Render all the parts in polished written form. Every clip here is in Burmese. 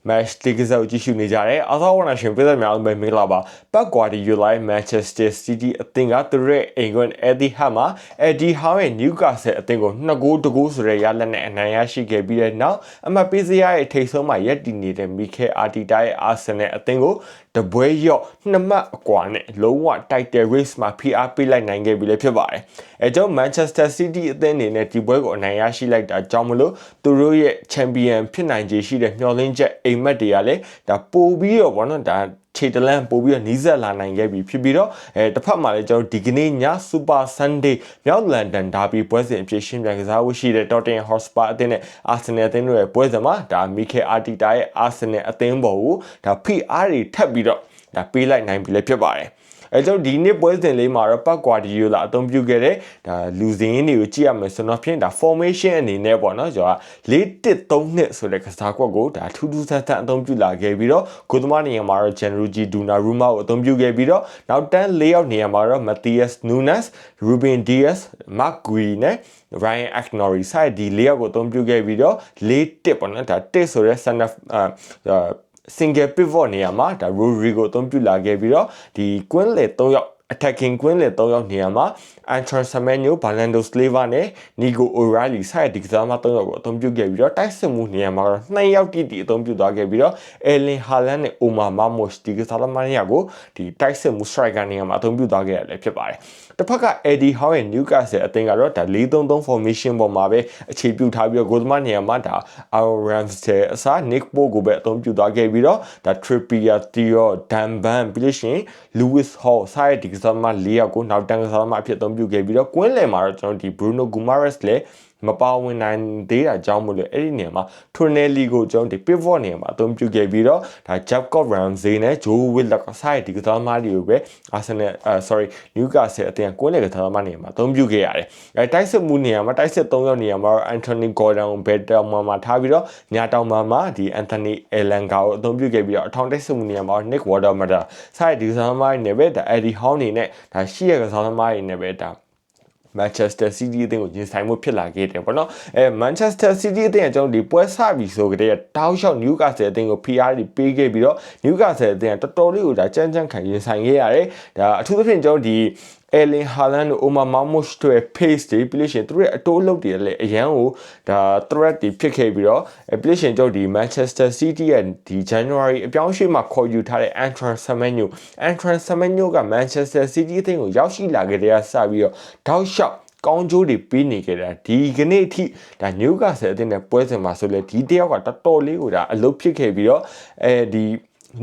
match ဒီကစားကြည့်ရှုနေကြတယ်အားသောဝနာရှင်ပြည်သက်များအောင်ပဲမင်္ဂလာပါပတ်ကွာဒီယူလိုက် Manchester City အသင်းကသူတို့ရဲ့အိမ်ကွင်း Etihad မှာ Eddie Howe ရဲ့ Newcastle အသင်းကို2ဂိုးတကိုးဆိုတဲ့ရလက်နဲ့အနိုင်ရရှိခဲ့ပြီးတဲ့နောက်အမှတ်ပေးစရာရဲ့ထိပ်ဆုံးမှာရပ်တည်နေတဲ့ Mikel Arteta ရဲ့ Arsenal အသင်းကိုတပွဲရော့2မှတ်အကွာနဲ့လုံးဝ title race မှာဖိအားပေးလိုက်နိုင်ခဲ့ပြီလည်းဖြစ်ပါတယ်အဲကြောင့် Manchester City အသင်းအနေနဲ့ဒီပွဲကိုအနိုင်ရရှိလိုက်တာကြောင့်မလို့သူတို့ရဲ့ champion ဖြစ်နိုင်ခြေရှိတဲ့မျှော်လင့်ချက်အိမ်မက်တွေကလည်းဒါပို့ပြီးတော့ဗောနော်ဒါခြေတလန့်ပို့ပြီးတော့နီးစပ်လာနိုင်ခဲ့ပြီဖြစ်ပြီးတော့တစ်ဖက်မှာလည်းကျွန်တော်ဒီကနေ့ည Super Sunday မြောက်လန်ဒန်ဒါဘီပွဲစဉ်အဖြစ်ရှင်းပြကစားဖို့ရှိတဲ့ Tottenham Hotspur အသင်းနဲ့ Arsenal အသင်းတို့ရဲ့ပွဲစဉ်မှာဒါ Mikel Arteta ရဲ့ Arsenal အသင်းပေါ်ကိုဒါဖိအားတွေထပ်ပြီးတော့ဒါပေးလိုက်နိုင်ပြီလည်းဖြစ်ပါတယ်အဲကြောင့်ဒီနေ့ပွဲစဉ်လေးမှာတော့ပတ်ကွာဒီယိုလာအသုံးပြုခဲ့တဲ့ဒါလူစင်းတွေကိုကြည့်ရမယ်ဆိုတော့ဖြင့်ဒါ formation အနေနဲ့ပေါ့နော်ကျွန်တော်4-1-3-2ဆိုတဲ့ကစားကွက်ကိုဒါထူးထူးဆန်းဆန်းအသုံးပြုလာခဲ့ပြီးတော့ကိုသမားနေရာမှာတော့ Gianluigi Donnarumma ကိုအသုံးပြုခဲ့ပြီးတော့နောက်တန်း၄ယောက်နေရာမှာတော့ Matheus Nunes, Ruben Dias, Marc Gui နဲ့ Ryan Agnori ဆိုင်ဒီ၄ယောက်ကိုအသုံးပြုခဲ့ပြီးတော့4-1ပေါ့နော်ဒါ1ဆိုတဲ့ center single pivot နေရာမှာဒါ Rodrigo အသုံးပြုလာခဲ့ပြီးတော့ဒီကွင်းလေ3ယောက်attacking ကွင်းလေ3ယောက်နေရာမှာ Antoine Semenyo, Bernardo Silva နဲ့ Nico O'Reilly ဆိုင်ဒီကစားမ3ယောက်ကိုအသုံးပြုခဲ့ပြီးတော့တိုက်စစ်မှုနေရာမှာတော့2ယောက်တိတိအသုံးပြုသွားခဲ့ပြီးတော့ Erling Haaland နဲ့ Omar Marmoush ဒီကစားသမားတွေကိုဒီတိုက်စစ်မှု striker နေရာမှာအသုံးပြုသွားခဲ့ရတယ်ဖြစ်ပါတယ်တစ်ဖက်က Eddie Howe ရဲ့ Newcastle အသင်းကတော့ဒါ4-3-3 formation ပေါ်မှာပဲအခြေပြုထားပြီးတော့ဂိုးသမားနေရာမှာဒါ Aaron Ramsdale အစား Nick Pope ကိုပဲအသုံးပြုသွားခဲ့ပြီးတော့ဒါ Trippier, Theo, Dan Burn ပြီးလို့ရှိရင် Lewis Hall ဆိုင်ဒီကစားသမား4ယောက်ကိုနောက်တန်းကစားသမားအဖြစ်အသုံးပြုခဲ့ပြီးတော့ကွင်းလယ်မှာတော့ကျွန်တော်ဒီ Bruno Guimaraes လည်းမပါဝင်နိုင်သေးတာကြောင့်မို့လို့အဲ့ဒီနေရာမှာ Tonelli ကိုကျွန်တော်ဒီ pivot နေရာမှာအသုံးပြုခဲ့ပြီးတော့ဒါ Jacob Ramsey နဲ့ Joe Willock ဆိုင်ဒီကစားသမားတွေကိုပဲ Arsenal Newcastle အသင်းကွင်းလယ်ကစားသမားနေရာမှာအသုံးပြုခဲ့ရတယ်အဲတိုက်စစ်မှုနေရာမှာတိုက်စစ်3ယောက်နေရာမှာ Anthony Gordon ကို better မှာထားပြီးတော့ညာတောင်မှာဒီ Anthony Elanga ကိုအသုံးပြုခဲ့ပြီးတော့အထောင်တိုက်စစ်မှုနေရာမှာ Nick Watermatter ဆိုင်ဒီကစားသမားတွေနဲ့ပဲဒါ Eddie Howe နေနဲ့ဒါရှိရကစားသမားတွေနဲ့ပဲဒါManchester City အသင်းကိုရင်ဆိုင်မှုဖြစ်လာခဲ့တယ်ပေါ့နော်Manchester City အသင်းကကျွန်တော်ဒီပွဲစပြီဆိုကြတဲ့တောက်လျှောက် Newcastle အသင်းကို PR တွေပေးခဲ့ပြီးတော့ Newcastle အသင်းကတော်တော်လေးကိုဒါကြမ်းကြမ်းခံရင်ဆိုင်ခဲ့ရတယ်ဒါအထူးသဖြင့်ကျွန်တော်ဒီ Erling Haaland တို့ Omar Marmoush တို့ရဲ့ pace တွေပြီးလို့ရှိရင်သူတို့ရဲ့အတိုးအလုပ်တွေလည်းအရန်ကိုဒါ threat တွေဖြစ်ခဲ့ပြီးတော့ပြီးလို့ရှိရင်ကျွန်တော်ဒီ Manchester City ရဲ့ဒီ January အပြောင်းအရွှေ့မှာခေါ်ယူထားတဲ့ Antoine Semenyo က Manchester City အသင်းကိုရောက်ရှိလာခဲ့တဲ့စပြီးတော့တောက်လျှောက်ကောင်းကျိုးတွေပေးနေကြတာဒီကနေ့အထိဒါ Newcastle အသင်းနဲ့ပွဲစဉ်မှာဆိုလဲဒီတယောက်ကတော်တော်လေးကိုဒါအလုပ်ဖြစ်ခဲ့ပြီးတော့ဒီ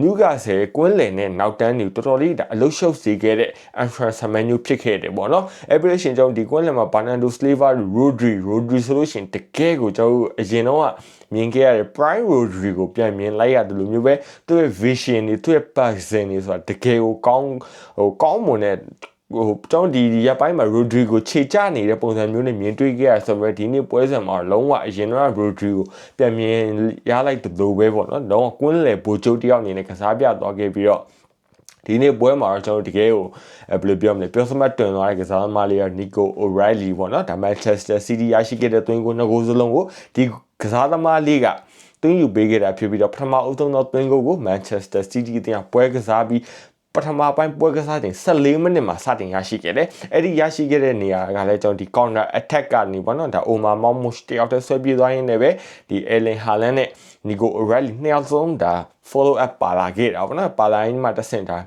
Newcastle ကွင်းလယ်နဲ့နောက်တန်းတွေတော်တော်လေးဒါအလုရှုပ်စေခဲ့တဲ့ Antoine Semenyo ဖြစ်ခဲ့တယ်ပေါ့နော်ပြီးလို့ရှိရင်ကျွန်တော်ဒီကွင်းလယ်မှာ Bernardo Silva, Rodri ဆိုလို့ရှိရင်တကယ်ကိုကျွန်တော်အရင်တော့မြင်ခဲ့ရတဲ့ Prime Rodri ကိုပြန်မြင်လိုက်ရတယ်လို့မျိုးပဲသူ့ရဲ့ vision တွေသူ့ရဲ့ passion တွေဆိုတာတကယ်ကိုကောင်းမွန်တဲ့ကျွန်တော်ဒီရပ်ပိုင်းမှာ Rodrigo ခြေချနေတဲ့ပုံစံမျိုးနဲ့မြင်တွေ့ခဲ့ရဆိုတော့ဒီနေ့ပွဲစဉ်မှာလုံးဝအရင်တော့ Rodrigo ပြန်မြင်ရလိုက်တဲ့လိုပဲပေါ့နော်လုံးဝကွင်းလယ်ဘူကျုပ်တယောက်အနေနဲ့ကစားပြသွားခဲ့ပြီးတော့ဒီနေ့ပွဲမှာတော့ကျွန်တော်တကယ်ကိုဘယ်လိုပြောမလဲပြောစမှတ်တွင်သွားတဲ့ကစားသမားလေးက Nico O'Reilly ပေါ့နော်ဒါ Manchester City ရရှိခဲ့တဲ့သွင်းကို2ဂိုးစလုံးကိုဒီကစားသမားလေးကသွင်းယူပေးခဲ့တာဖြစ်ပြီးတော့ပထမအဦးဆုံးသောသွင်းဂိုးကို Manchester City အသင်းကပွဲကစားပြီးပထမပိုင်းပွဲကစားတဲ့14မိနစ်မှာစတင်ရရှိခဲ့တယ်။အဲ့ဒီရရှိခဲ့တဲ့နေရာကလည်းကျွန်တော်ဒီ counter attack ကနေပေါ့နော်ဒါ Omar Marmoush တယောက်တည်းဆွဲပြေးသွားရင်းနဲ့ပဲဒီ Erling Haaland နဲ့ Nico O'Reilly နှစ်ယောက်ဆုံးဒါ follow up ပါလာခဲ့တာပေါ့နော်ပါလာရင်းမှာတဆင့်ဒါ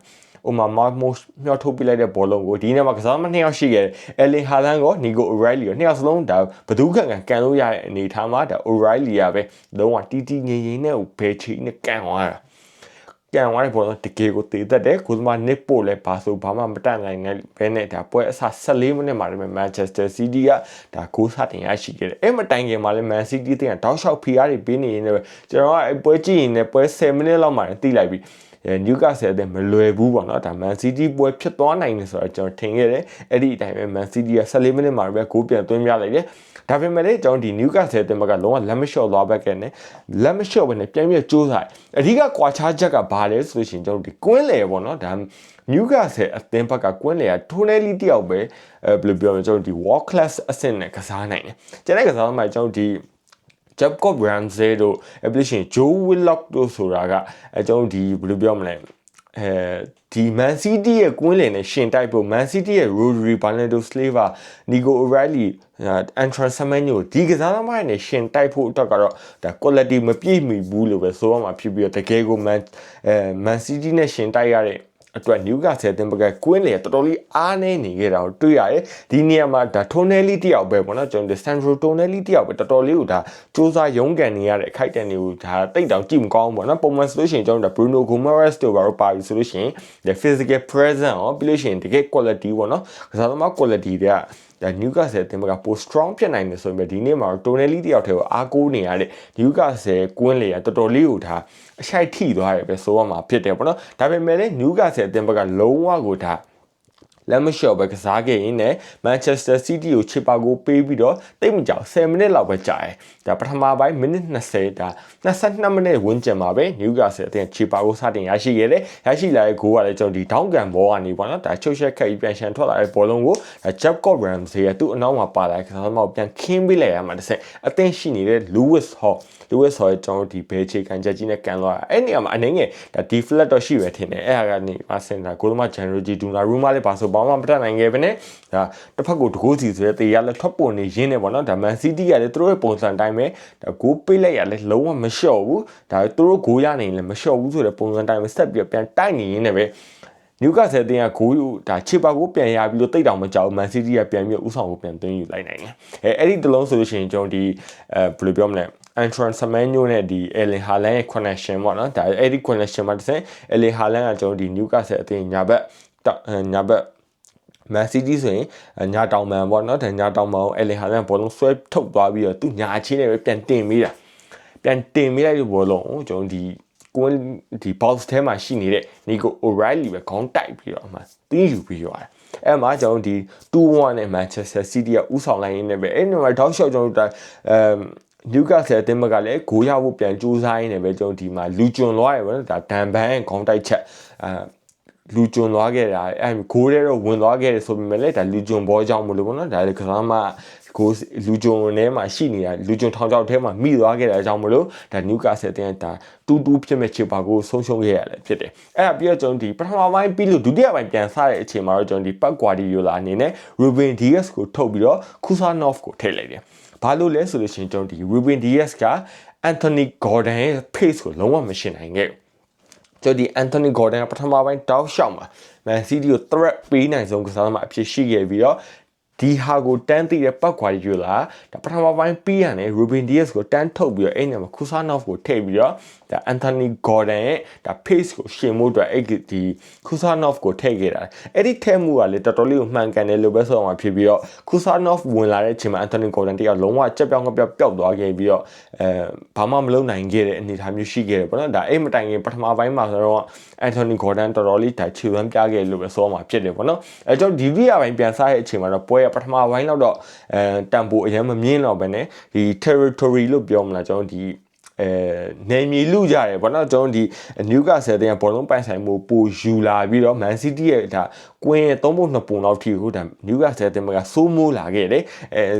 Omar Marmoush မျှော်ထုတ်ပြလိုက်တဲ့ဘောလုံးကိုဒီနေ့မှာကစားမ2ယောက်ရှိခဲ့တယ်။ Erling Haaland ကို Nico O'Reilly ကို2ယောက်စလုံးဒါဘသူကန်လို့ရတဲ့အနေထားမှာဒါ O'Reilly ကပဲလုံးဝတီးတီးငြိမ်ငြိမ်နဲ့ဘယ်ချိန်နဲ့ကန်သွားတာကန်သွားတဲ့ဘောလုံးတကယ်ကိုတည်တတ်တယ်ကိုသမား Nick Pope လည်းဘာမှမတတ်နိုင်တဲ့ဘဲနဲ့ဒါပွဲအစ14မိနစ်မှာလည်း Manchester City ကဒါဂိုးစတင်ရရှိခဲ့တယ်အဲ့မတိုင်ခင်မှာလည်း Man City တင်ကတောက်လျှောက်ဖိအားတွေပေးနေနေတယ်ကျွန်တော်ကပွဲကြည့်ရင်လည်းပွဲ10မိနစ်လောက်မှတိလိုက်ပြီNewcastle တဲ့မလွယ်ဘူးပေါ့နော်ဒါ Man City ပွဲဖြစ်သွားနိုင်တယ်ဆိုတော့ကျွန်တော်ထင်ခဲ့တယ်အဲ့ဒီအတိုင်းပဲ Man City က14မိနစ်မှာပဲဂိုးပြန်သွင်းပြလိုက်တယ်ဒါပေမဲ့လည်းကျွန်တော်ဒီ Newcastle တဲ့ဘက်ကလုံးဝလက်မလျှော့သွားဘက်ကနဲ့လက်မလျှော့ဘဲနဲ့ပြန်ပြီးကြိုးစားအဓိကကွာခြားချက်ကဘာလဲဆိုလို့ရှိရင်ကျွန်တော်ဒီကွင်းလေပေါ့နော်ဒါ Newcastle အသင်းဘက်ကကွင်းလေက Tonelli တယောက်ပဲဘယ်လိုပြောမလဲကျွန်တော်ဒီ world class အဆင့်နဲ့ကစားနိုင်တယ်ကျန်တဲ့ကစားသမားကျွန်တော်ဒီ Jacob Ramsey တို့ application Joe Willock တို့ဆိုတာကကျွန်တော်ဒီဘယ်လိုပြောမလဲဒီ Man City ရဲ့ကွင်းလင်နဲ့ရှင်တိုက်ဖို့ Man City ရဲ့ Rodri, Bernardo Silva, Nico O'Reilly, Antoine Semenyo ဒီကစားသမားတွေနဲ့ရှင်တိုက်ဖို့အတွက်ကတော့ဒါ quality မပြည့်မီဘူးလို့ပဲဆိုရမှာဖြစ်ပြီးတော့တကယ်ကို Man City နဲ့ရှင်တိုက်ရတဲ့အတွက် Newcastle အသင်းဘက်ကကွင်းလေတော်တော်လေးအားနေနေခဲ့တာကိုတွေ့ရတယ်ဒီနေရာမှာဒါ Tonelli တယောက်ပဲပေါ့နော်ကျွန်တော် Sandro Tonelli တယောက်ပဲတော်တော်လေးကိုဒါစူးစမ်းရုန်းကန်နေရတဲ့အခိုက်အတန့်တွေကိုဒါတိတ်တောင်ကြည့်မကောင်းဘူးပေါ့နော်ပုံမှန်ဆိုလို့ရှိရင်ကျွန်တော် Bruno Gomes တို့ဘာလို့ပါပြီဆိုလို့ရှိရင် the physical presence ရောပြီးလို့ရှိရင်တကယ် quality ပေါ့နော်ကစားသမား quality တွေကဒါ Newcastle အသင်းဘက်ကပို strong ဖြစ်နိုင်တယ်ဆိုရင်ဒီနေ့မှာ Tonelli တယောက်တည်းကိုအားကိုးနေရတဲ့ Newcastle ကွင်းလေကတော်တော်လေးကိုဒါအရှိုက်ထိသွားတယ်ပဲဆိုရမှာဖြစ်တယ်ပေါ့နော်ဒါပေမဲ့လည်း Newcastle အသင်းဘက်ကလုံးဝကိုဒါလက်မလျှော့ပဲကစားခဲ့ရင်းနဲ့ Manchester City ကိုချစ်ပါကိုပေးပြီးတော့တိတ်မကြောက်10မိနစ်လောက်ပဲကြာတယ်ဒါပထမပိုင်းမိနစ်20ဒါ22မိနစ်ဝန်းကျင်မှာပဲ Newcastle အသင်းချစ်ပါကိုစတင်ရရှိခဲ့တယ်ရရှိလာတဲ့ဂိုးကလည်းကျွန်တော်ဒီဒေါင်းကန်ဘောကနေပေါ့နော်ဒါချုပ်ရှက်ခက်ပြီးပြန်ရှန်ထွက်လာတဲ့ဘောလုံးကို Jacob Ramsey ရဲ့သူ့အနောက်မှာပါလာတဲ့ကစားသမားကိုပြန်ခင်းပေးလိုက်ရမှာတစ်ဆက်အသင်းရှိနေတဲ့ Lewis Hall ရဲ့ကျွန်တော်ဒီဘဲချေကန်ချက်ကြီးနဲ့ကန်သွားတာအဲ့နေရာမှာအနေငယ်ဒါ deflect တော့ရှိပဲထင်တယ်အဲ့ဟာကနေပါစင်တာကိုလိုမ January Donnarumma လည်းပါဆိုဘာမှမတတ်နိုင်ခဲ့ပဲနဲ့ဒါတစ်ဖက်ကိုတကိုးစီဆိုတဲ့တေရလက်ထွက်ပေါ်နေရင်းနဲ့ပေါ့နော်ဒါ Man City ကလည်းသူတို့ရဲ့ပုံစံတိုင်းပဲဒါဂိုးပေးလိုက်ရလဲလုံးဝမလျှော့ဘူးဒါသူတို့ဂိုးရနေရင်လည်းမလျှော့ဘူးဆိုတဲ့ပုံစံတိုင်းပဲဆက်ပြီးပြန်တိုက်နေရင်းနဲ့ပဲNewcastle အသင်းကဂိုးဒါချစ်ပါကိုပြန်ရပြီးတော့တိတ်တောင်မကြောက် Man City ကပြန်ပြီးဥဆောင်ကိုပြန်သွင်းယူလိုက်နိုင်တယ်အဲ့ဒီတလုံးဆိုလို့ရှိရင်ကျွန်တော်ဒီဘယ်လိုပြောမလဲ Antoine Semenyo နဲ့ဒီ Erling Haaland ရဲ့ connection ပေါ့နော်ဒါအဲ့ဒီ connection မှာတစ်စက် Erling Haaland ကကျွန်တော်ဒီ Newcastle အသင်းညာဘက် Man City ဆိုရင်ညာတောင်ပံပေါ့နော်ဒါညာတောင်ပံကို Erling Haaland ဘောလုံးဆွဲထုတ်သွားပြီးတော့သူညာချင်းနဲ့ပဲပြန်တင်ပေးလိုက်တဲ့ဘောလုံးကိုကျွန်တော်ဒီ box ထဲမှာရှိနေတဲ့ Nico O'Reilly ပဲခေါင်းတိုက်ပြီးတော့မှတင်းယူပြီးရတယ်အဲ့မှာကျွန်တော်ဒီ 2-1 နဲ့ Manchester City ကဥဆောင်လိုက်ရင်းနဲ့ပဲအဲ့ဒီမှာတောက်လျှောက်ကျွန်တော်Newcastle အသင်းဘက်ကလည်းဂိုးရဖို့ပြန်ကြိုးစားရင်းနဲ့ပဲကျွန်တော်ဒီမှာလူကျွံလွားရယ်ပေါ့နော်ဒါဒန်ဘန်ခေါင်းတိုက်ချက်လူကျွံလွားခဲ့တာအဲ့ဂိုးထဲတော့ဝင်သွားခဲ့တယ်ဆိုပေမဲ့လည်းဒါလူကျွံဘောကြောင့်မလို့ပေါ့နော်ဒါလည်းကစားမကိုလူကျွံထဲမှာရှိနေတာလူကျွံထောင်ချောက်ထဲမှာမိသွားခဲ့တာကြောင့်မလို့ဒါ Newcastle အသင်းဒါ2-2ဖြစ်မဲ့ချစ်ပါကိုဆုံးရှုံးခဲ့ရတယ်ဖြစ်တယ်အဲ့ဒါပြီးတော့ကျွန်တော်ဒီပထမပိုင်းပြီးလို့ဒုတိယပိုင်းပြန်ဆတဲ့အချိန်မှာတော့ကျွန်တော်ဒီ Pep Guardiola အနေနဲ့ Ruben Dias ကိုထုတ်ပြီးတော့ Kusanov ကိုထည့်လိုက်တယ်ဘာလို့လဲဆိုလို့ရှိရင်ကျွန်တော်ဒီ Ruben Dias က Anthony Gordon ရဲ့ pace ကိုလုံးဝမရှင်းနိုင်ခဲ့ကျွန်တော်ဒီ Anthony Gordon ကပထမပိုင်းတောက်လျှောက်မှာ Man City ကို threat ပေးနိုင်ဆုံးကစားသမားအဖြစ်ရှိခဲ့ပြီးတော့ဒီဟာကိုတန်းသိတဲ့Pep Guardiolaဒါပထမပိုင်းပြီးရတယ် Ruben Dias ကိုတန်းထုတ်ပြီးတော့အဲ့နေရာမှာ Kusanov ကိုထည့်ပြီးတော့ဒါ Anthony Gordon ရဲ့ဒါ pace ကိုရှင်မှုအတွက်အဲ့ဒီ Kusanov ကိုထည့်ခဲ့တာအဲ့ဒီထည့်မှုကလေတော်တော်လေးကိုမှန်ကန်တယ်လို့ပဲဆိုအောင်ဖြစ်ပြီးတော့ Kusanov ဝင်လာတဲ့အချိန်မှာ Anthony Gordon တယောက်လုံးဝကြက်ပြောင်းပျောက်သွားခဲ့ပြီးတော့ဘာမှမလုပ်နိုင်ခဲ့တဲ့အနေအထားမျိုးရှိခဲ့တယ်ပေါ့နော်ဒါအဲ့မတိုင်ခင်ပထမပိုင်းမှာဆိုတော့ Anthony Gordon တော်တော်လေးဒါခြေဝမ်းပြခဲ့လို့ပဲဆိုအောင်ဖြစ်တယ်ပေါ့နော်အဲ့ကြောင့်ဒီቪပိုင်းပြန်စားတဲ့အချိန်မှာတော့ပွဲပထမပိုင်းလောက်တော့တန်ဖိုးအရင်မမြင်တော့ဘဲနဲ့ဒီ territory လို့ပြောမလားကျွန်တော်ဒီနေမြေလူကြတယ်ဗောနော်ကျွန်တော်ဒီ Newcastle တဲ့ဘောလုံးပိုင်ဆိုင်မှုပိုယူလာပြီးတော့ Man City ရဲ့ဒါကွင်းရဲ့3ပုံ2ပုံလောက်ထိကိုဒါ Newcastle တဲ့ကစိုးမိုးလာခဲ့တယ်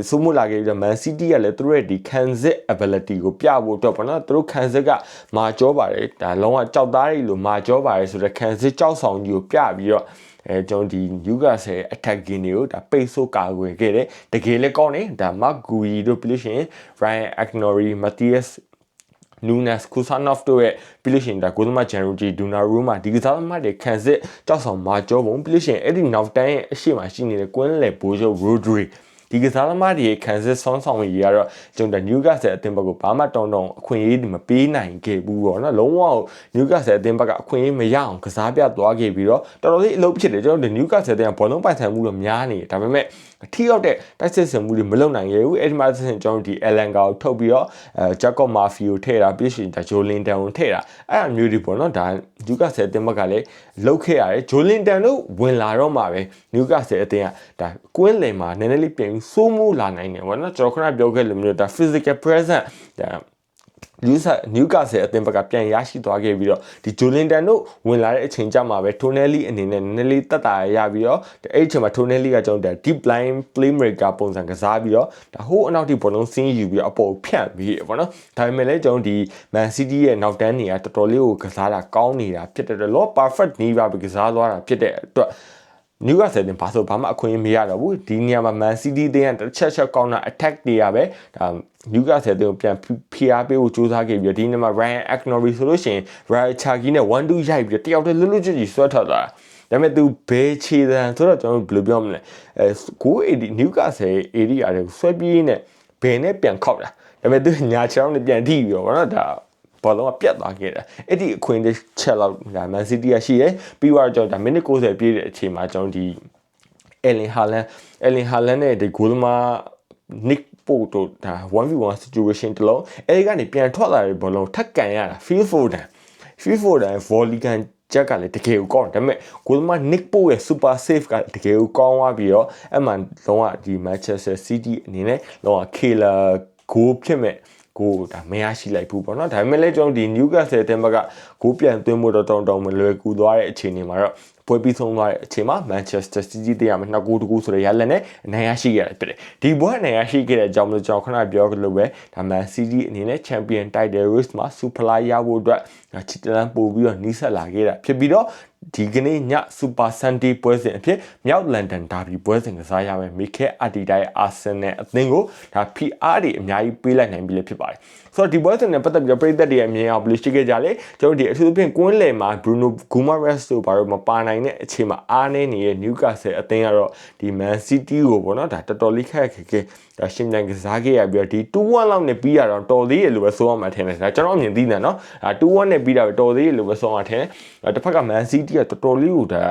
စိုးမိုးလာခဲ့ပြီးတော့ Man City ကလည်းသူတို့ရဲ့ဒီ Kansas ability ကိုပြဖို့အတွက်ဗောနော်သူတို့ Kansas ကမာကြောပါတယ်ဒါလုံးဝကြောက်သားတွေလို့မာကြောပါတယ်ဆိုတော့ Kansas ကြောက်ဆောင်ကြီးကိုပြပြီးတော့ကျွန်တော်ဒီ Newcastle attacking တွေကိုဒါပိတ်ဆို့ကာကွယ်ခဲ့တယ်တကယ်လည်းကောင်းတယ်ဒါ Mark Gui တို့ပြီးလို့ရှိရင် Ryan Agnori Matthias Nunes Kusanov တို့ရဲ့ပြီးလို့ရှိရင်ဒါကိုသမား January Donnarumma ဒီကစားသမားတွေခံစစ်ကြောက်ဆောင်မာကြောပုံပြီးလို့ရှိရင်အဲ့ဒီနောက်တန်းရဲ့အရှိမှရှိနေတဲ့ကွင်းလေဘိုးချုပ် Rodriဒီကစားသမားတွေခံစစ်ဆောင်းဆောင်ရေးကတော့ကျွန်တော် Newcastle အသင်းဘက်ကဘာမှတောင်းအခွင့်အရေးမပေးနိုင်ခဲ့ဘူးပေါ့နော်လုံးဝ Newcastle အသင်းဘက်ကအခွင့်အရေးမရအောင်ကစားပြသွားခဲ့ပြီးတော့တော်တော်လေးအလုပ်ဖြစ်တယ်ကျွန်တော် Newcastle အသင်းကဘောလုံးပိုင်ဆိုင်မှုတော့များနေတယ်ဒါပေမဲ့အထီးရောက်တဲ့တိုက်စစ်ဆင်မှုတွေမလုပ်နိုင်ခဲ့ဘူးအဲ့ဒီမှာကျွန်တော်ဒီ Elanga ကိုထုတ်ပြီးတော့Jacob Murphy ကိုထည့်တာပြီးရှင်ဒါ Joelinton ကိုထည့်တာအဲ့အမျိုးတွေပေါ့နော်ဒါ Newcastle အသင်းဘက်ကလည်းလုပ်ခဲ့ရတယ် Joelinton တို့ဝင်လာတော့မှပဲ Newcastle အသင်းကဒါကွင်းလင်မှာနည်းနည်းလေးပြင်စိုးမိုးလာနိုင်တယ်ပေါ့နော်ကျွန်တော်ခုနပြောခဲ့လို့မျိုးဒါ physical presence ဒါ Newcastle အသင်းဘက်ကပြန်ရရှိသွားခဲ့ပြီးတော့ဒီဂျိုလင်တန်တို့ဝင်လာတဲ့အချိန်ကြမှာပဲထိုနယ်လီအနေနဲ့နည်းနည်းလေးတက်တာရပြီးတော့အဲ့အချိန်မှာထိုနယ်လီကကျွန်တော် deep line playmaker ပုံစံကစားပြီးတော့ဒါဟိုးအနောက်ထိဘောလုံးဆင်းယူပြီးတော့အပေါ်ဖြန့်ပြီးပေါ့နော်ဒါပေမဲ့လည်းကျွန်တော်ဒီ Man City ရဲ့နောက်တန်းတွေကတော်တော်လေးကိုကစားတာကောင်းနေတာဖြစ်တဲ့တော့ perfect နီးပါးပဲကစားသွားတာဖြစ်တဲ့အတွက်Newcastle တင်ဘာဆိုဘာမှအခွင့်အရေးမရတော့ဘူးဒီနေရာမှာ Man City တင်ကတစ်ချက်ကောင်းတာ attack တွေရပဲဒါ Newcastle တင်ကိုပြန်ဖိအားပေးဖို့ကြိုးစားခဲ့ပြီးဒီနေရာမှာ Ryan Acknowledge ဆိုလို့ရှိရင် Ryan Cherki နဲ့ 1-2 ရိုက်ပြီးတယောက်တည်းလွတ်ကြည့်ဆွဲထွက်သွားတာဒါပေမဲ့သူဘယ်ခြေတန်းဆိုတော့ကျွန်တော်ဘယ်လိုပြောမလဲ980 Newcastle area တွေကိုဆွဲပြေးနေဘယ်နဲ့ပြန်ခောက်တာဒါပေမဲ့သူညာချောင်းနဲ့ပြန်ထိပြီးတော့ဗောနော်ဒါဘောလုံးကပြတ်သွားခဲ့တာအဲ့ဒီအခွင့်အရေးချက်လောက်ဒါ Man City ကရှိတယ်ပြီးတော့ကျွန်တော်ဒါမိနစ်90ပြည့်တဲ့အချိန်မှာကျွန်တော်ဒီ Erling Haaland နဲ့ဒီဂိုးသမား Nick Pope တို့ဒါ 1v1 situation တလုံးအဲ့ဒီကနေပြန်ထွက်လာတဲ့ဘောလုံးထက်ကန်ရတာ Phil Foden volley ကန်ချက်ကလည်းတကယ်ကိုကောင်းတယ်ဒါပေမဲ့ဂိုးသမား Nick Pope ရဲ့ super save ကတကယ်ကိုကောင်းသွားပြီးတော့အဲ့မှာလုံးဝဒီ Manchester City အနေနဲ့လုံးဝ killer goal ဖြစ်မဲ့ကိုဒါမရရှိလိုက်ဘူးပေါ့နော်ဒါပေမဲ့လည်းကျွန်တော်ဒီ Newcastle အသင်းဘက်ကဂိုးပြန်သွင်းဖို့တော့တောင်းမလွယ်ကူသွားတဲ့အခြေအနေမှာတော့ပွဲပြီးဆုံးသွားတဲ့အချိန်မှာ Manchester City တရားမှာ2ဂိုးတကူဆိုတဲ့ရလနဲ့အနိုင်ရရှိခဲ့တယ်ဖြစ်တယ်ဒီပွဲအနိုင်ရရှိခဲ့တဲ့အကြောင်းလို့ကျွန်တော်ခဏပြောလို့ပဲဒါ Man City အနေနဲ့ Champion Title Race မှာ Super ရဖို့အတွက်ချစ်တလန်းပို့ပြီးတော့နီးစပ်လာခဲ့တာဖြစ်ပြီးတော့ဒီကနေ့ည Super Sunday ပွဲစဉ်အဖြစ်မြောက်လန်ဒန်ဒါဘီပွဲစဉ်ကစားရမယ်မိခဲအာတီတာရဲ့ Arsenal အသင်းကိုဒါ PR တွေအများကြီးပေးလိုက်နိုင်ပြီလည်းဖြစ်ပါတယ်ဆိုတော့ဒီပွဲစဉ်နဲ့ပတ်သက်ပြီးတော့ပြည်သက်တွေရဲ့အမြင်အောင်ဘယ်လိုရှိခဲ့ကြလဲကျွန်တော်ဒီအထူးသဖြင့်ကွင်းလယ်မှာ Bruno Guimaraes တို့ဘာလို့မပါနိုင်တဲ့အချိန်မှာအားနေနေတဲ့ Newcastle အသင်းကတော့ဒီ Man City ကိုပေါ့နော်ဒါတော်တော်လေးခက်ခဲဒါရှင်းပြန်ကစားခဲ့ရပြီးတော့ဒီ 2-1 လောက်နဲ့ပြီးရတော့တော်သေးရလို့ပဲဆိုရမှာထင်တယ်ဒါကျွန်တော်အမြင်သိတယ်နော်ဒါ 2-1 နဲ့ပြီးတာပဲတော်သေးရလို့ပဲဆိုရမှာထင်တယ်တစ်ဖက်က Man City ကတော်တော်လေးကိုဒါ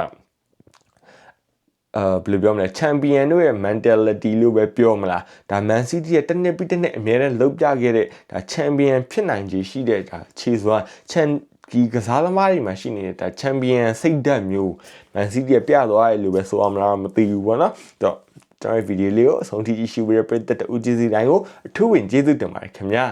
ဘယ်လိုပြောမလဲ champion တို့ရဲ့ mentality လို့ပဲပြောမလားဒါ Man City ရဲ့တစ်နှစ်ပြီးတစ်နှစ်အများနဲ့လှုပ်ပြခဲ့တဲ့ဒါ champion ဖြစ်နိုင်ခြေရှိတဲ့ဒါခြေစွမ်းဒီကစားသမားတွေမှာရှိနေတဲ့ဒါ champion စိတ်ဓာတ်မျိုး Man City ကပြသွားတယ်လို့ပဲဆိုအောင်မလားမသိဘူးပေါ့နော်တော့ကျွန်တော်ဗီဒီယိုလေးကိုအဆုံးထိကြည့်ရှုပေးတဲ့ပရိသတ်တို့ဦးကျေးဇူးတိုင်းကိုအထူးဝင်ကျေးဇူးတင်ပါတယ်ခင်ဗျာ